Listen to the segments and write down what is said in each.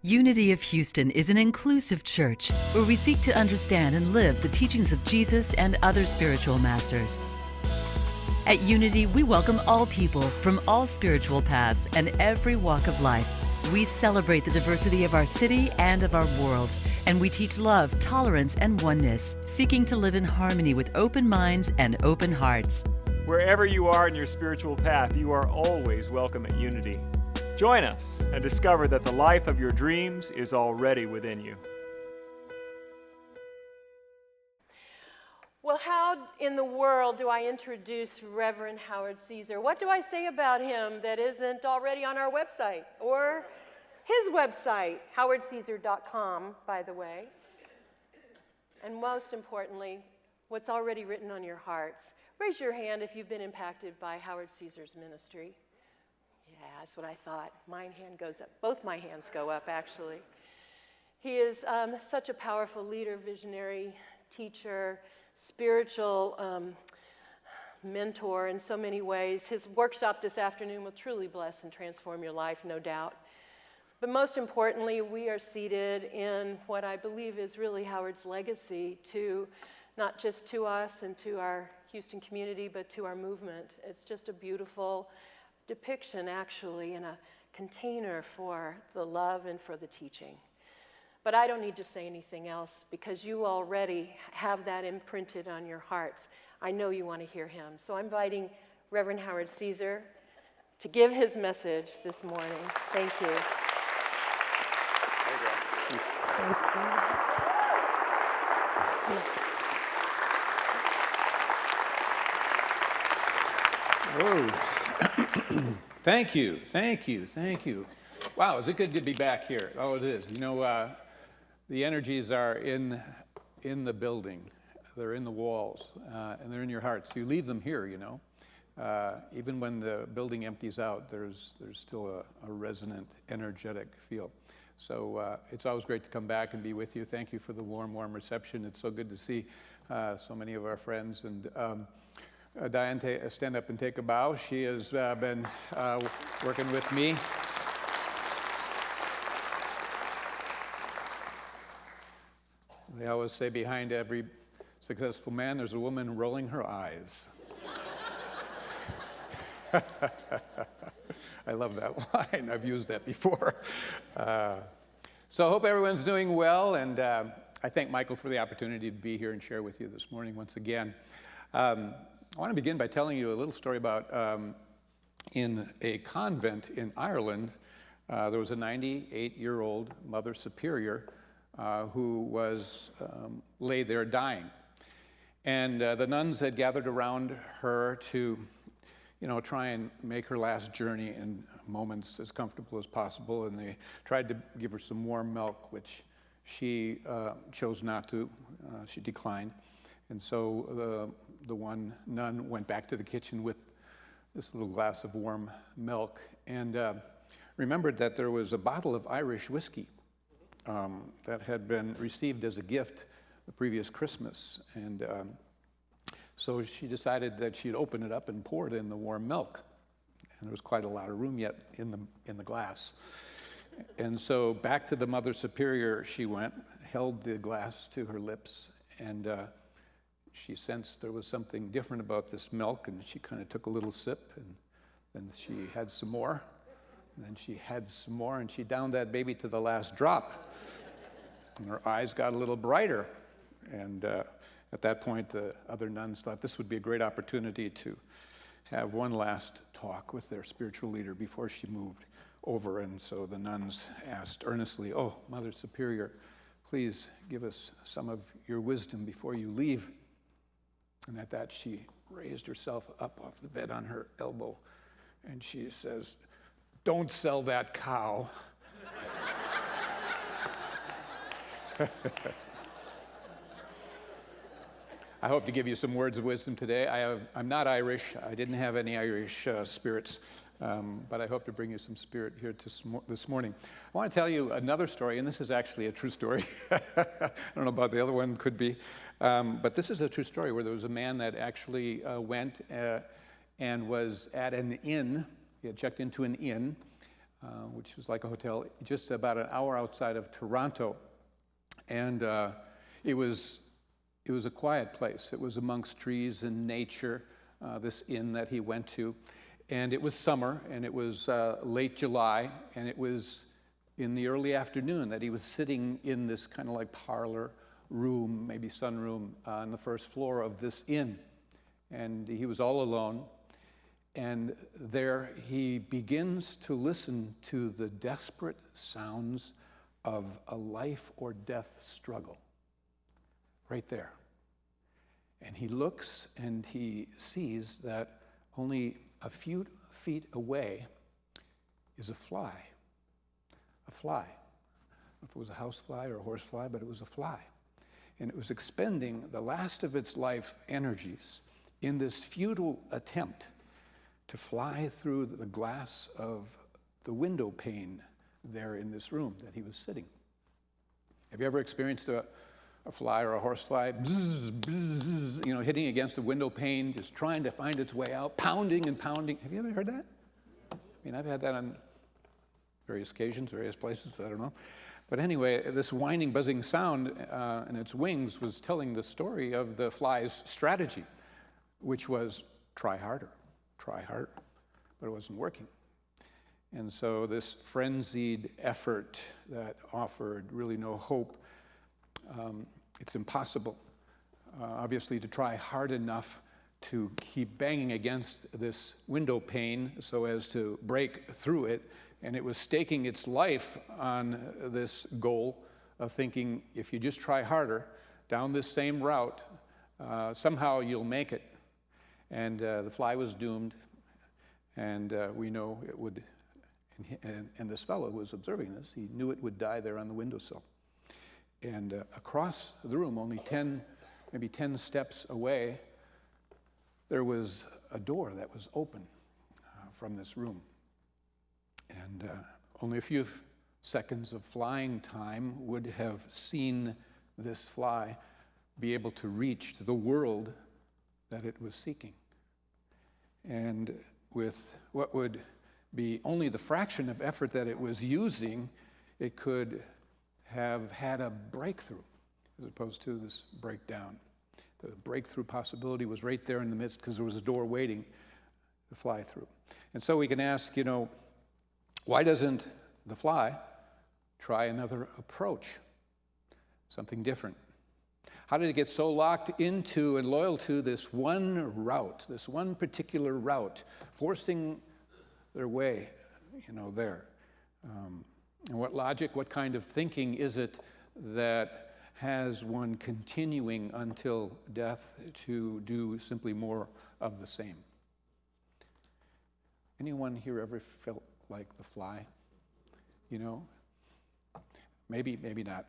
Unity of Houston is an inclusive church where we seek to understand and live the teachings of Jesus and other spiritual masters. At Unity, we welcome all people from all spiritual paths and every walk of life. We celebrate the diversity of our city and of our world, and we teach love, tolerance, and oneness, seeking to live in harmony with open minds and open hearts. Wherever you are in your spiritual path, you are always welcome at Unity. Join us and discover that the life of your dreams is already within you. Well, how in the world do I introduce Reverend Howard Caesar? What do I say about him that isn't already on our website or his website, howardcaesar.com, by the way? And most importantly, what's already written on your hearts. Raise your hand if you've been impacted by Howard Caesar's ministry. Yeah, that's what I thought. My hand goes up. Both my hands go up, actually. He is such a powerful leader, visionary, teacher, spiritual mentor in so many ways. His workshop this afternoon will truly bless and transform your life, no doubt. But most importantly, we are seated in what I believe is really Howard's legacy to not just to us and to our Houston community, but to our movement. It's just a beautiful depiction, actually, in a container for the love and for the teaching. But I don't need to say anything else because you already have that imprinted on your hearts. I know you want to hear him. So I'm inviting Reverend Howard Caesar to give his message this morning. Thank you. Thank Whoa. Thank you. Wow, is it good to be back here? Oh, it is. You know, the energies are in the building. They're in the walls, and they're in your hearts. You leave them here, you know. Even when the building empties out, there's still a resonant, energetic feel. So it's always great to come back and be with you. Thank you for the warm reception. It's so good to see so many of our friends. And Diane, stand up and take a bow. She has been working with me. They always say behind every successful man, there's a woman rolling her eyes. I love that line. I've used that before. So I hope everyone's doing well, and I thank Michael for the opportunity to be here and share with you this morning once again. I want to begin by telling you a little story about in a convent in Ireland, there was a 98-year-old Mother Superior who was lay there dying. And the nuns had gathered around her to, try and make her last journey in moments as comfortable as possible. And they tried to give her some warm milk, which she chose not to. She declined. And so the one nun went back to the kitchen with this little glass of warm milk and remembered that there was a bottle of Irish whiskey that had been received as a gift the previous Christmas. And so she decided that she'd open it up and pour it in the warm milk. And there was quite a lot of room yet in the glass. And so back to the Mother Superior she went, held the glass to her lips, and she sensed there was something different about this milk, and she kind of took a little sip, and then she had some more, and then she had some more, and she downed that baby to the last drop. And her eyes got a little brighter, and at that point, the other nuns thought this would be a great opportunity to have one last talk with their spiritual leader before she moved over. And so the nuns asked earnestly, "Oh, Mother Superior, please give us some of your wisdom before you leave." And at that, she raised herself up off the bed on her elbow, and she says, "Don't sell that cow." I hope to give you some words of wisdom today. I'm not Irish. I didn't have any Irish spirits, but I hope to bring you some spirit here this morning. I want to tell you another story, and this is actually a true story. I don't know about the other one, could be. But this is a true story where there was a man that actually went and was at an inn. He had checked into an inn which was like a hotel just about an hour outside of Toronto. And it was a quiet place. It was amongst trees and nature, this inn that he went to. And it was summer, and it was late July, and it was in the early afternoon that he was sitting in this kind of like parlor room, maybe sunroom, on the first floor of this inn. And he was all alone. And there he begins to listen to the desperate sounds of a life or death struggle. Right there. And he looks and he sees that only a few feet away is a fly. A fly. I don't know if it was a house fly or a horse fly, but it was a fly. And it was expending the last of its life energies in this futile attempt to fly through the glass of the window pane there in this room that he was sitting. Have you ever experienced a fly or a horse fly, bzz, bzz, hitting against the window pane, just trying to find its way out, pounding and pounding? Have you ever heard that? I mean, I've had that on various occasions, various places, I don't know. But anyway, this whining, buzzing sound in its wings was telling the story of the fly's strategy, which was try harder, but it wasn't working. And so this frenzied effort that offered really no hope, it's impossible, obviously, to try hard enough to keep banging against this window pane so as to break through it. And it was staking its life on this goal of thinking, if you just try harder down this same route, somehow you'll make it. And the fly was doomed, and we know it would, and this fellow who was observing this, he knew it would die there on the windowsill. And across the room, only maybe 10 steps away, there was a door that was open from this room. And only a few seconds of flying time would have seen this fly be able to reach the world that it was seeking. And with what would be only the fraction of effort that it was using, it could have had a breakthrough as opposed to this breakdown. The breakthrough possibility was right there in the midst because there was a door waiting to fly through. And so we can ask, why doesn't the fly try another approach, something different? How did it get so locked into and loyal to this one route, this one particular route, forcing their way, there? And what logic, what kind of thinking is it that has one continuing until death to do simply more of the same? Anyone here ever felt like the fly? Maybe not.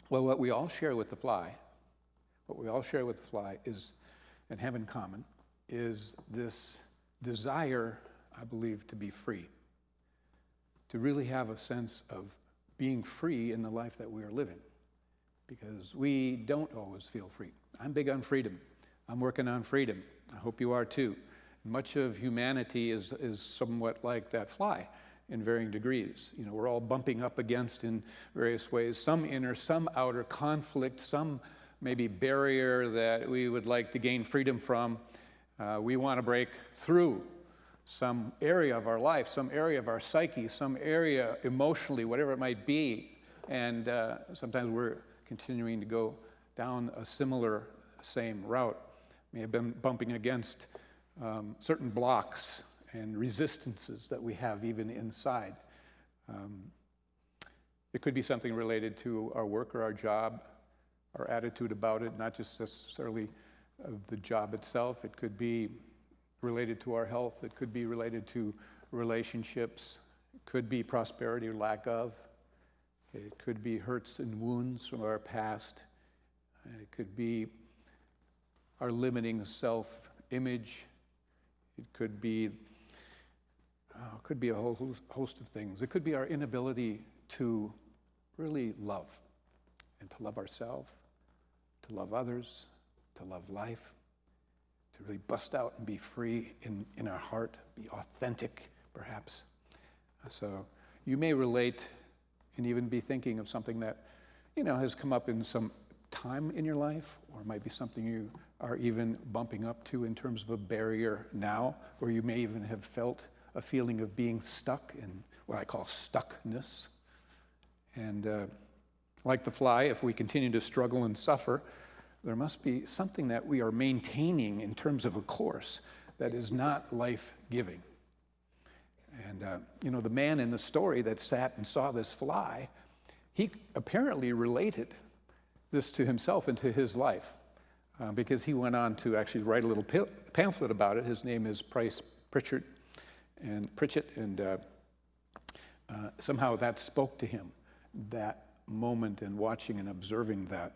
Well, what we all share with the fly is, and have in common, is this desire, I believe, to be free. To really have a sense of being free in the life that we are living. Because we don't always feel free. I'm big on freedom. I'm working on freedom. I hope you are too. Much of humanity is somewhat like that fly in varying degrees. We're all bumping up against in various ways, some inner, some outer conflict, some maybe barrier that we would like to gain freedom from. We want to break through some area of our life, some area of our psyche, some area emotionally, whatever it might be. And sometimes we're continuing to go down a similar, same route. May have been bumping against certain blocks and resistances that we have even inside. It could be something related to our work or our job, our attitude about it, not just necessarily the job itself. It could be related to our health. It could be related to relationships. It could be prosperity or lack of. It could be hurts and wounds from our past. It could be our limiting self-image. It could be a whole host of things. It could be our inability to really love, and to love ourselves, to love others, to love life, to really bust out and be free in our heart, be authentic, perhaps. So you may relate and even be thinking of something that, has come up in some time in your life, or might be something you are even bumping up to in terms of a barrier now, or you may even have felt a feeling of being stuck in what I call stuckness. And like the fly, if we continue to struggle and suffer, there must be something that we are maintaining in terms of a course that is not life-giving. And, the man in the story that sat and saw this fly, he apparently related this to himself and to his life, because he went on to actually write a little pamphlet about it. His name is Pritchett, and somehow that spoke to him, that moment, and watching and observing that.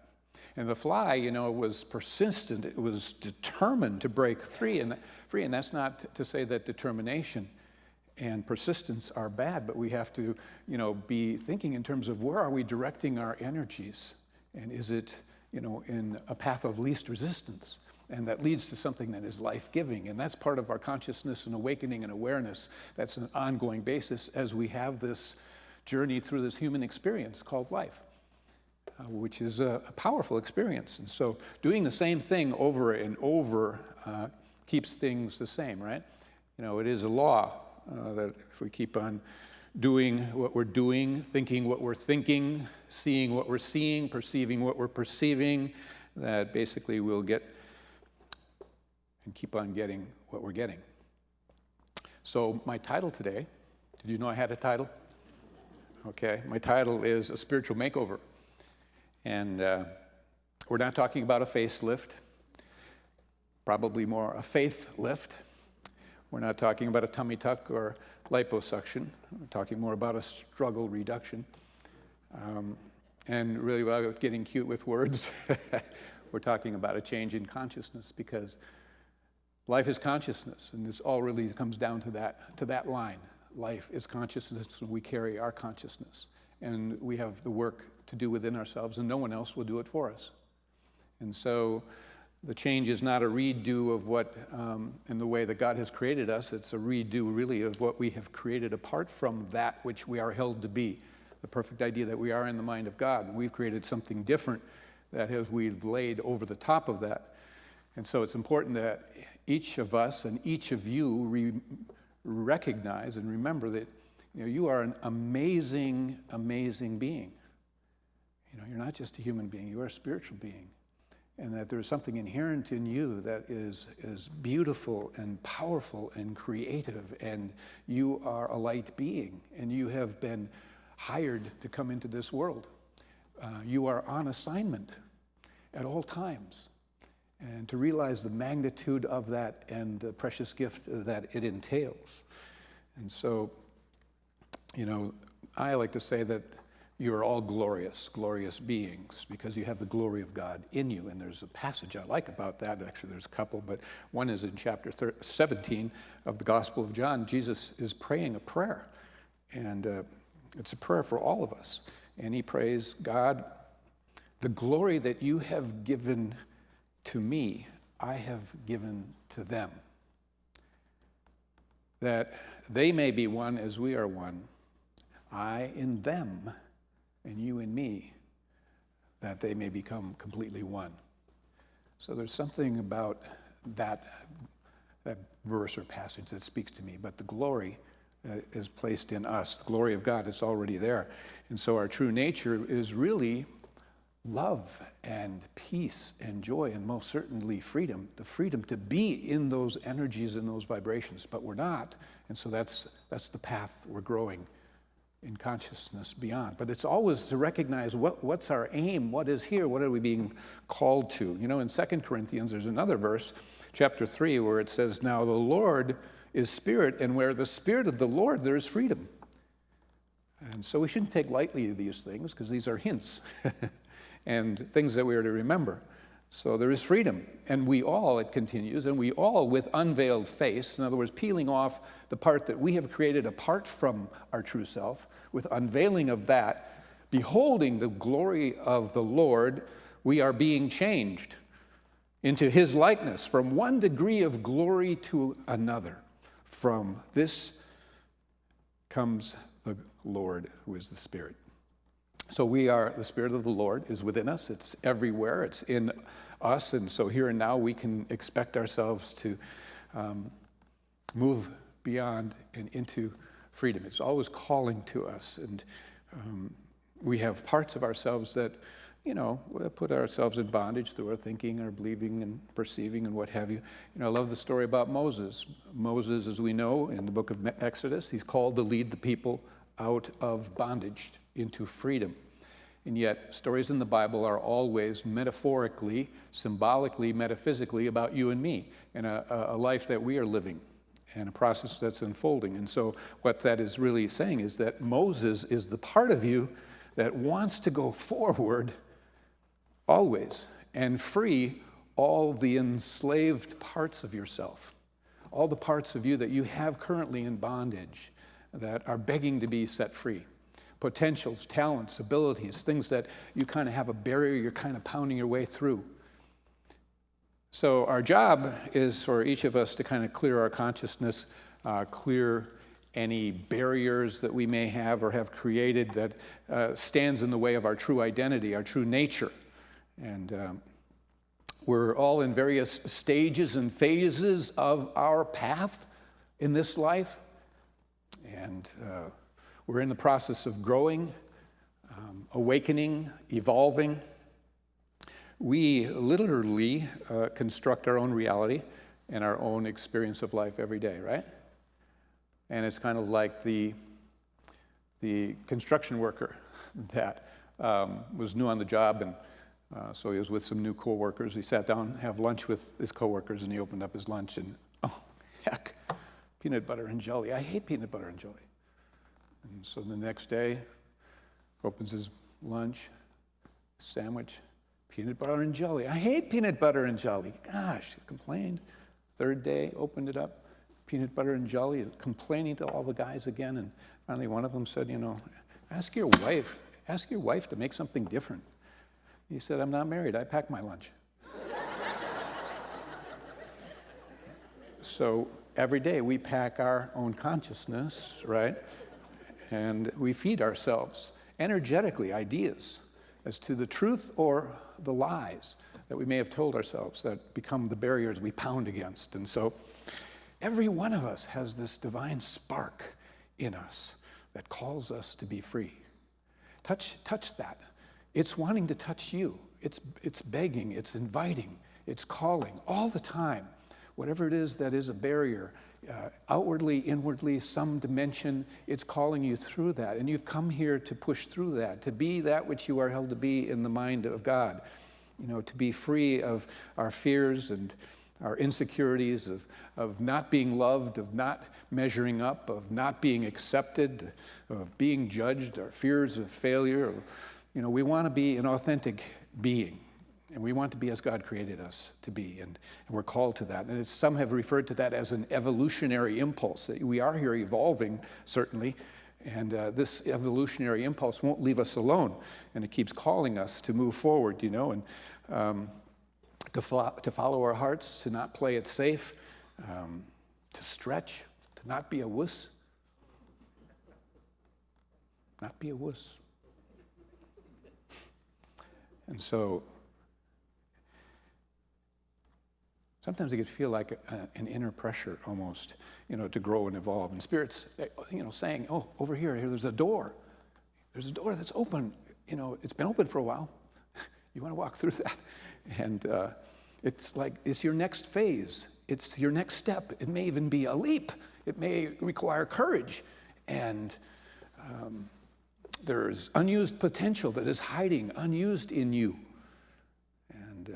And the fly, was persistent. It was determined to break free, and that's not to say that determination and persistence are bad, but we have to, be thinking in terms of where are we directing our energies, and is it, in a path of least resistance, and that leads to something that is life-giving, and that's part of our consciousness and awakening and awareness. That's an ongoing basis as we have this journey through this human experience called life, which is a powerful experience. And so doing the same thing over and over keeps things the same, right? It is a law that if we keep on doing what we're doing, thinking what we're thinking, seeing what we're seeing, perceiving what we're perceiving, that basically we'll get and keep on getting what we're getting. So my title today, did you know I had a title? Okay, my title is A Spiritual Makeover. And we're not talking about a facelift, probably more a faith lift. We're not talking about a tummy tuck or liposuction. We're talking more about a struggle reduction. And really, without getting cute with words, we're talking about a change in consciousness, because life is consciousness, and this all really comes down to that line. Life is consciousness, and we carry our consciousness. And we have the work to do within ourselves, and no one else will do it for us. And so the change is not a redo of what, in the way that God has created us. It's a redo, really, of what we have created apart from that which we are held to be, the perfect idea that we are in the mind of God. And we've created something different that we've laid over the top of that. And so it's important that each of us and each of you recognize and remember that you are an amazing, amazing being. You're not just a human being, you are a spiritual being. And that there's something inherent in you that is beautiful and powerful and creative, and you are a light being, and you have been hired to come into this world. You are on assignment at all times, and to realize the magnitude of that and the precious gift that it entails. And so, I like to say that you are all glorious, glorious beings, because you have the glory of God in you. And there's a passage I like about that. Actually, there's a couple, but one is in chapter 17 of the Gospel of John. Jesus is praying a prayer, and it's a prayer for all of us. And he prays, God, the glory that you have given to me, I have given to them, that they may be one as we are one, I in them, and you in me, that they may become completely one. So there's something about that verse or passage that speaks to me, but the glory that is placed in us, the glory of God is already there. And so our true nature is really love and peace and joy, and most certainly freedom, the freedom to be in those energies and those vibrations, but we're not. And so that's the path we're growing in consciousness beyond. But it's always to recognize what's our aim, what is here, what are we being called to. In 2 Corinthians, there's another verse, chapter 3, where it says, now the Lord is spirit, and where the spirit of the Lord, there is freedom. And so we shouldn't take lightly these things, because these are hints and things that we are to remember. So there is freedom, and we all, it continues, and we all with unveiled face, in other words, peeling off the part that we have created apart from our true self, with unveiling of that, beholding the glory of the Lord, we are being changed into his likeness, from one degree of glory to another, from this comes the Lord, who is the Spirit. So we are, the Spirit of the Lord is within us. It's everywhere. It's in us. And so here and now we can expect ourselves to move beyond and into freedom. It's always calling to us. And we have parts of ourselves that, put ourselves in bondage through our thinking, our believing and perceiving and what have you. I love the story about Moses. Moses, as we know, in the book of Exodus, he's called to lead the people out of bondage into freedom. And yet, stories in the Bible are always metaphorically, symbolically, metaphysically about you and me and a life that we are living and a process that's unfolding. And so what that is really saying is that Moses is the part of you that wants to go forward always and free all the enslaved parts of yourself, all the parts of you that you have currently in bondage that are begging to be set free. Potentials, talents, abilities, things that you kind of have a barrier you're kind of pounding your way through. So our job is for each of us to kind of clear our consciousness, clear any barriers that we may have or have created that stands in the way of our true identity, our true nature. And we're all in various stages and phases of our path in this life. And we're in the process of growing, awakening, evolving. We literally construct our own reality and our own experience of life every day, right? And it's kind of like the construction worker that was new on the job, and so he was with some new coworkers. He sat down, have lunch with his coworkers, and he opened up his lunch, and oh, heck, peanut butter and jelly. I hate peanut butter and jelly. And so the next day, opens his lunch, sandwich, peanut butter and jelly. I hate peanut butter and jelly. Gosh, he complained. Third day, opened it up, peanut butter and jelly, complaining to all the guys again. And finally one of them said, ask your wife to make something different. He said, I'm not married, I pack my lunch. So every day we pack our own consciousness, right? And we feed ourselves energetically ideas as to the truth or the lies that we may have told ourselves that become the barriers we pound against. And so every one of us has this divine spark in us that calls us to be free. Touch that. It's wanting to touch you. It's begging, it's inviting, it's calling all the time. Whatever it is that is a barrier, outwardly, inwardly, some dimension, it's calling you through that. And you've come here to push through that, to be that which you are held to be in the mind of God. To be free of our fears and our insecurities, of not being loved, of not measuring up, of not being accepted, of being judged, our fears of failure. We want to be an authentic being. And we want to be as God created us to be, and we're called to that. And some have referred to that as an evolutionary impulse. We are here evolving, certainly, and this evolutionary impulse won't leave us alone, and it keeps calling us to move forward, and to follow our hearts, to not play it safe, to stretch, to not be a wuss. Not be a wuss. And so sometimes it can feel like an inner pressure almost, to grow and evolve. And Spirit's, saying, oh, over here, there's a door. There's a door that's open. It's been open for a while. You want to walk through that. And it's like, it's your next phase. It's your next step. It may even be a leap. It may require courage. And there's unused potential that is hiding, unused in you. And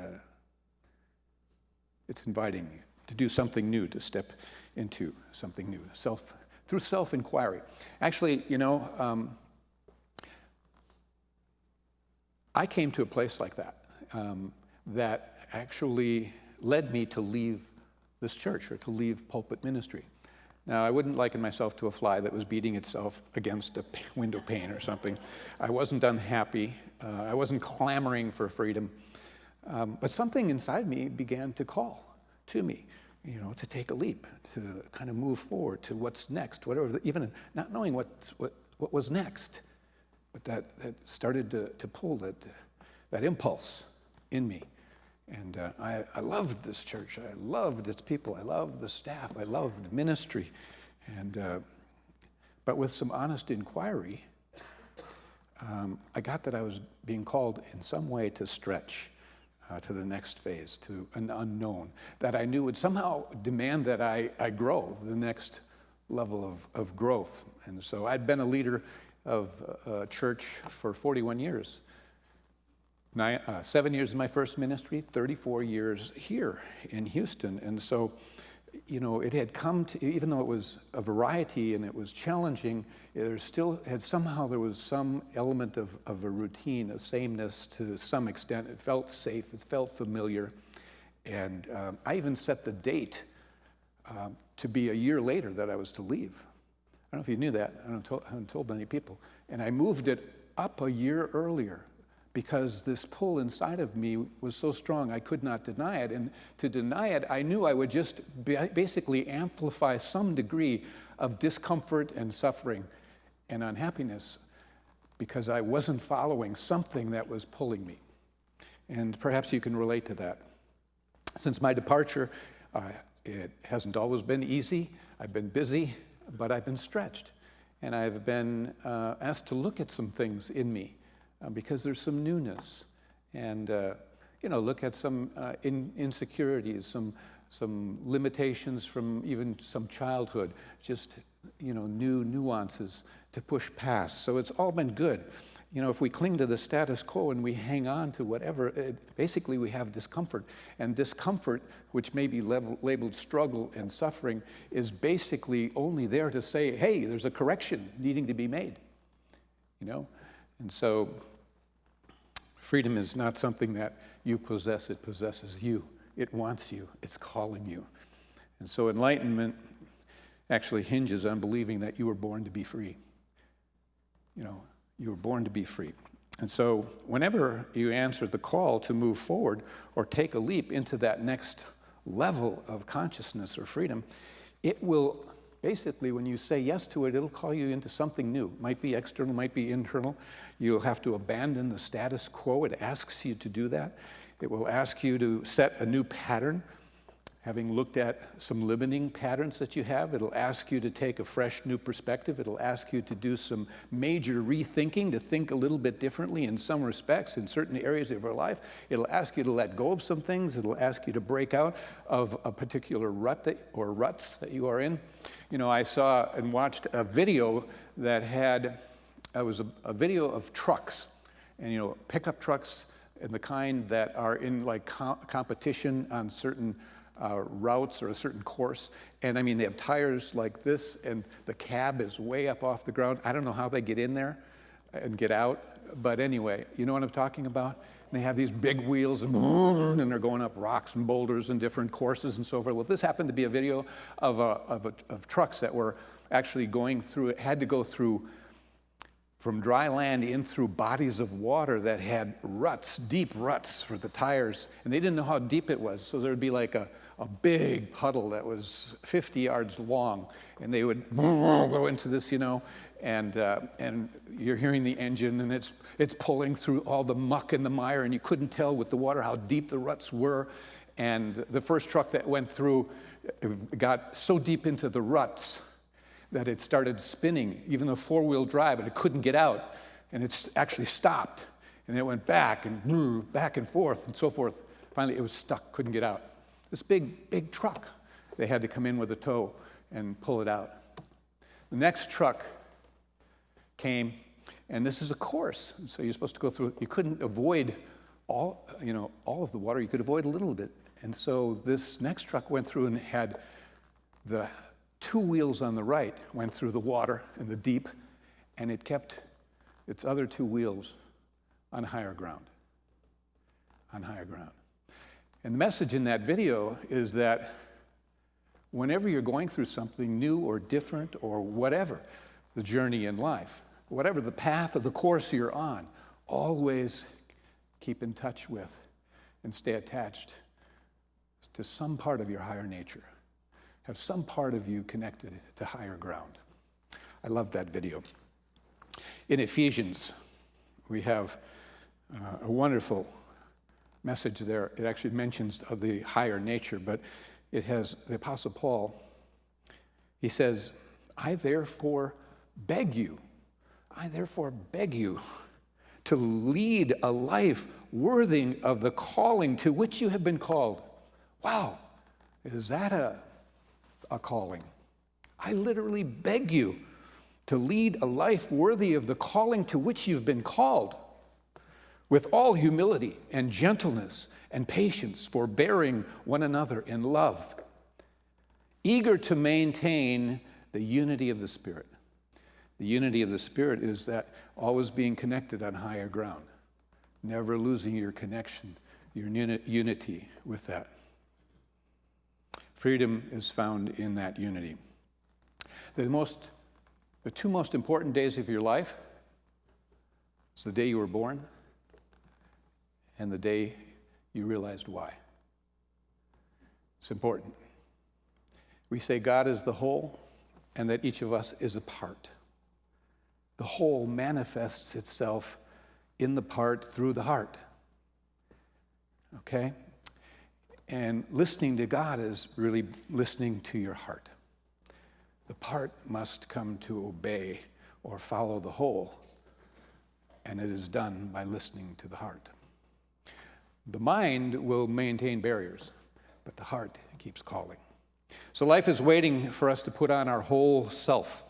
it's inviting you to do something new, to step into something new, through self-inquiry. Actually, I came to a place like that, that actually led me to leave this church or to leave pulpit ministry. Now, I wouldn't liken myself to a fly that was beating itself against a window pane or something. I wasn't unhappy. I wasn't clamoring for freedom. But something inside me began to call to me. to take a leap, to kind of move forward to what's next, whatever, even not knowing what was next. But that started to pull that impulse in me. And I loved this church. I loved its people. I loved the staff. I loved ministry. But with some honest inquiry, I got that I was being called in some way to stretch to the next phase, to an unknown, that I knew would somehow demand that I grow, the next level of growth. And so I'd been a leader of a church for 41 years. 7 years in my first ministry, 34 years here in Houston. And so, it had come to, even though it was a variety and it was challenging, there was some element of a routine, a sameness to some extent. It felt safe, it felt familiar. And I even set the date to be a year later that I was to leave. I don't know if you knew that. I haven't told many people. And I moved it up a year earlier because this pull inside of me was so strong I could not deny it. And to deny it, I knew I would just basically amplify some degree of discomfort and suffering and unhappiness because I wasn't following something that was pulling me. And perhaps you can relate to that. Since my departure, it hasn't always been easy. I've been busy, but I've been stretched. And I've been asked to look at some things in me because there's some newness. And, look at some insecurities, some limitations from even some childhood, just, new nuances to push past. So it's all been good. If we cling to the status quo and we hang on to whatever, basically we have discomfort. And discomfort, which may be labeled struggle and suffering, is basically only there to say, hey, there's a correction needing to be made. And so freedom is not something that you possess, it possesses you. It wants you, it's calling you. And so enlightenment actually hinges on believing that you were born to be free. You were born to be free. And so whenever you answer the call to move forward or take a leap into that next level of consciousness or freedom, it will basically, when you say yes to it, it'll call you into something new. Might be external, might be internal. You'll have to abandon the status quo. It asks you to do that. It will ask you to set a new pattern. Having looked at some limiting patterns that you have, it'll ask you to take a fresh new perspective. It'll ask you to do some major rethinking, to think a little bit differently in some respects, in certain areas of your life. It'll ask you to let go of some things. It'll ask you to break out of a particular ruts that you are in. I saw and watched a video that had, it was a video of trucks, and pickup trucks and the kind that are in like competition on certain routes or a certain course. And they have tires like this, and the cab is way up off the ground. I don't know how they get in there and get out, but anyway, you know what I'm talking about? And they have these big wheels, and they're going up rocks and boulders and different courses and so forth. Well, this happened to be a video of trucks that were actually had to go through from dry land in through bodies of water that had ruts, deep ruts for the tires, and they didn't know how deep it was. So there'd be like a big puddle that was 50 yards long, and they would go into this, and you're hearing the engine, and it's pulling through all the muck and the mire, and you couldn't tell with the water how deep the ruts were. And the first truck that went through got so deep into the ruts that it started spinning, even though four-wheel drive, and it couldn't get out. And it's actually stopped. And it went back and forth and so forth. Finally, it was stuck, couldn't get out. This big truck, they had to come in with a tow and pull it out. The next truck came, and this is a course. So you're supposed to go through, you couldn't avoid all of the water. You could avoid a little bit. And so this next truck went through and had the two wheels on the right went through the water in the deep, and it kept its other two wheels on higher ground. On higher ground. And the message in that video is that whenever you're going through something new or different or whatever, the journey in life, whatever the path of the course you're on, always keep in touch with and stay attached to some part of your higher nature. have some part of you connected to higher ground. I love that video. In Ephesians, we have a wonderful message there. It actually mentions of the higher nature, but it has the Apostle Paul. He says, I therefore beg you to lead a life worthy of the calling to which you have been called. Wow, is that a calling? I literally beg you to lead a life worthy of the calling to which you've been called, with all humility and gentleness and patience, forbearing one another in love, eager to maintain the unity of the Spirit. The unity of the Spirit is that always being connected on higher ground, never losing your connection, your unity with that. Freedom is found in that unity. The two most important days of your life is the day you were born and the day you realized why. It's important. We say God is the whole and that each of us is a part. The whole manifests itself in the part through the heart. Okay? And listening to God is really listening to your heart. The part must come to obey or follow the whole, and it is done by listening to the heart. The mind will maintain barriers, but the heart keeps calling. So life is waiting for us to put on our whole self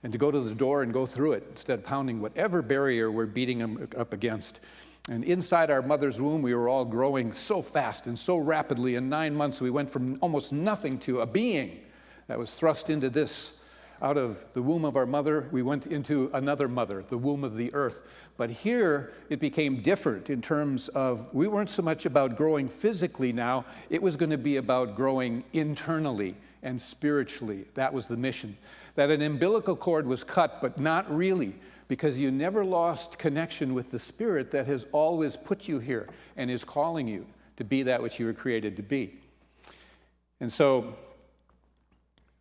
and to go to the door and go through it instead of pounding whatever barrier we're beating up against. And inside our mother's womb, we were all growing so fast and so rapidly. In 9 months, we went from almost nothing to a being that was thrust into this. Out of the womb of our mother, we went into another mother, the womb of the earth. But here, it became different in terms of, we weren't so much about growing physically now, it was going to be about growing internally and spiritually. That was the mission. That an umbilical cord was cut, but not really, because you never lost connection with the Spirit that has always put you here and is calling you to be that which you were created to be. And so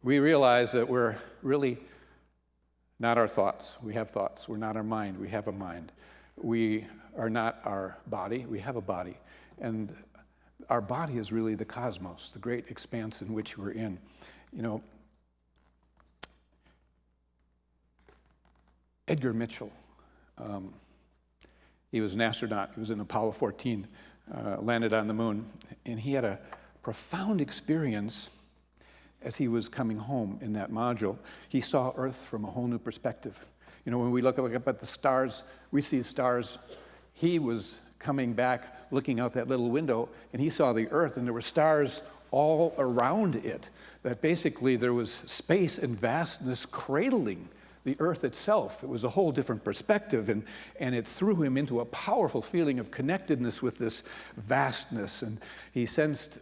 we realize that we're really not our thoughts. We have thoughts. We're not our mind. We have a mind. We are not our body. We have a body. And our body is really the cosmos, the great expanse in which we're in. You know, Edgar Mitchell, he was an astronaut. He was in Apollo 14, landed on the moon, and he had a profound experience as he was coming home in that module. He saw Earth from a whole new perspective. You know, when we look up at the stars, we see stars. He was coming back, looking out that little window, and he saw the Earth, and there were stars all around it. That basically there was space and vastness cradling the Earth itself. It was a whole different perspective, and it threw him into a powerful feeling of connectedness with this vastness. And he sensed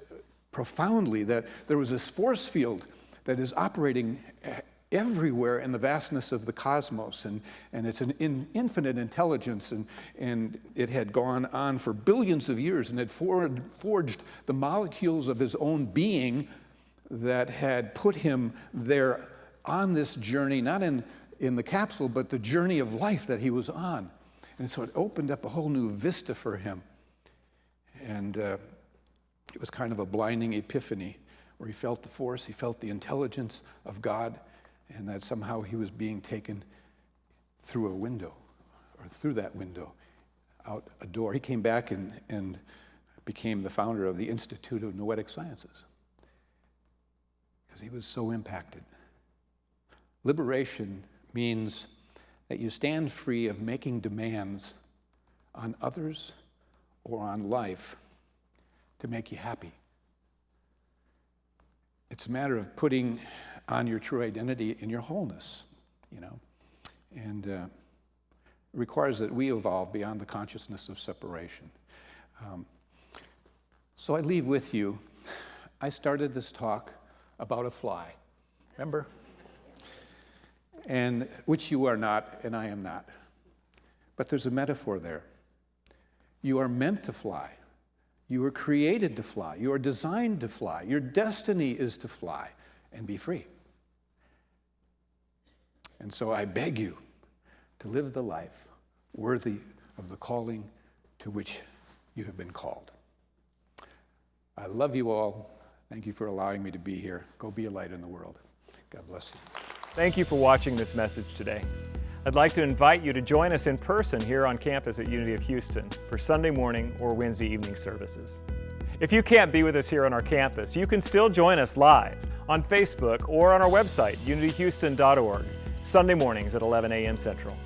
profoundly that there was this force field that is operating everywhere in the vastness of the cosmos, and it's an infinite intelligence, and it had gone on for billions of years and had forged the molecules of his own being that had put him there on this journey, not in the capsule, but the journey of life that he was on. And so it opened up a whole new vista for him. And it was kind of a blinding epiphany where he felt the force, he felt the intelligence of God, and that somehow he was being taken through a window, or through that window, out a door. He came back and became the founder of the Institute of Noetic Sciences because he was so impacted. Liberation means that you stand free of making demands on others or on life to make you happy. It's a matter of putting on your true identity in your wholeness, you know, and it requires that we evolve beyond the consciousness of separation. So I leave with you, I started this talk about a fly, remember? And which you are not, and I am not. But there's a metaphor there. You are meant to fly. You were created to fly. You are designed to fly. Your destiny is to fly. and be free. And so I beg you to live the life worthy of the calling to which you have been called. I love you all. Thank you for allowing me to be here. Go be a light in the world. God bless you. Thank you for watching this message today. I'd like to invite you to join us in person here on campus at Unity of Houston for Sunday morning or Wednesday evening services. If you can't be with us here on our campus, you can still join us live on Facebook or on our website, unityhouston.org, Sunday mornings at 11 a.m. Central.